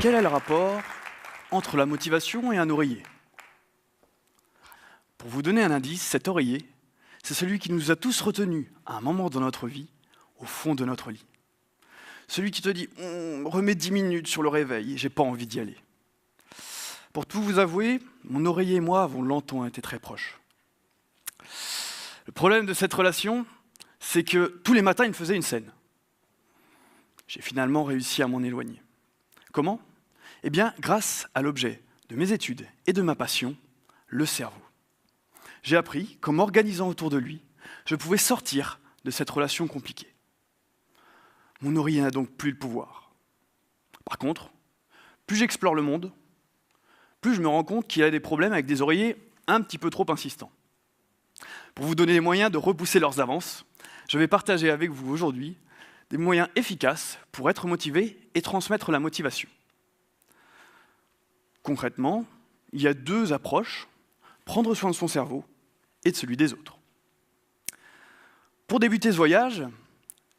Quel est le rapport entre la motivation et un oreiller? Pour vous donner un indice, cet oreiller, c'est celui qui nous a tous retenus à un moment dans notre vie, au fond de notre lit. Celui qui te dit remets 10 minutes sur le réveil, j'ai pas envie d'y aller. Pour tout vous avouer, mon oreiller et moi avons longtemps été très proches. Le problème de cette relation, c'est que tous les matins, il me faisait une scène. J'ai finalement réussi à m'en éloigner. Comment? Eh bien, grâce à l'objet de mes études et de ma passion, le cerveau. J'ai appris qu'en m'organisant autour de lui, je pouvais sortir de cette relation compliquée. Mon oreiller n'a donc plus le pouvoir. Par contre, plus j'explore le monde, plus je me rends compte qu'il y a des problèmes avec des oreillers un petit peu trop insistants. Pour vous donner les moyens de repousser leurs avances, je vais partager avec vous aujourd'hui des moyens efficaces pour être motivé et transmettre la motivation. Concrètement, il y a deux approches, prendre soin de son cerveau et de celui des autres. Pour débuter ce voyage,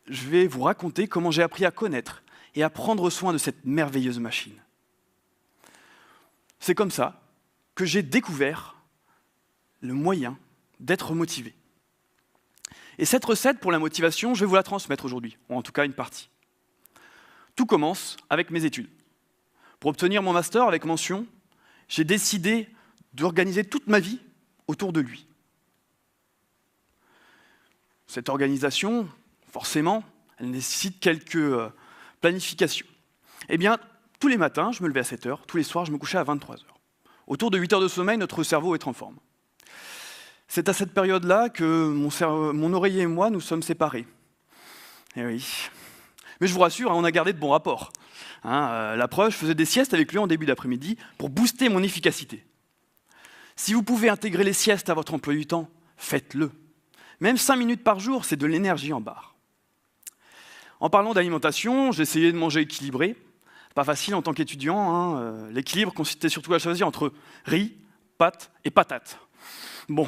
je vais vous raconter comment j'ai appris à connaître et à prendre soin de cette merveilleuse machine. C'est comme ça que j'ai découvert le moyen d'être motivé. Et cette recette pour la motivation, je vais vous la transmettre aujourd'hui, ou en tout cas une partie. Tout commence avec mes études. Pour obtenir mon master avec mention, j'ai décidé d'organiser toute ma vie autour de lui. Cette organisation, forcément, elle nécessite quelques planifications. Eh bien, tous les matins, je me levais à 7 heures, tous les soirs, je me couchais à 23 heures. Autour de 8 heures de sommeil, notre cerveau est en forme. C'est à cette période-là que mon oreiller et moi nous sommes séparés. Eh oui. Mais je vous rassure, on a gardé de bons rapports. La preuve, je faisais des siestes avec lui en début d'après-midi pour booster mon efficacité. Si vous pouvez intégrer les siestes à votre emploi du temps, faites-le. Même 5 minutes par jour, c'est de l'énergie en barre. En parlant d'alimentation, j'ai essayé de manger équilibré. Pas facile en tant qu'étudiant. L'équilibre consistait surtout à choisir entre riz, pâtes et patates. Bon,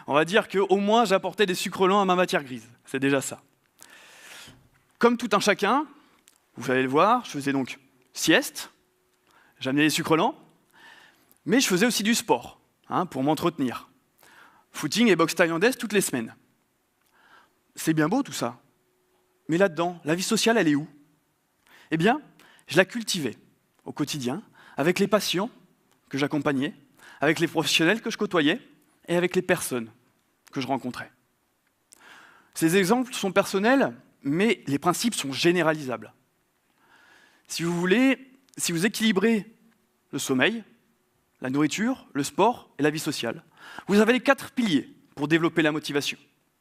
on va dire qu'au moins j'apportais des sucres lents à ma matière grise. C'est déjà ça. Comme tout un chacun, vous allez le voir, je faisais donc sieste, j'amenais les sucres lents, mais je faisais aussi du sport pour m'entretenir. Footing et boxe thaïlandaise toutes les semaines. C'est bien beau tout ça, mais là-dedans, la vie sociale, elle est où? Eh bien, je la cultivais au quotidien, avec les patients que j'accompagnais, avec les professionnels que je côtoyais et avec les personnes que je rencontrais. Ces exemples sont personnels, mais les principes sont généralisables. Si vous voulez, si vous équilibrez le sommeil, la nourriture, le sport et la vie sociale, vous avez les 4 piliers pour développer la motivation.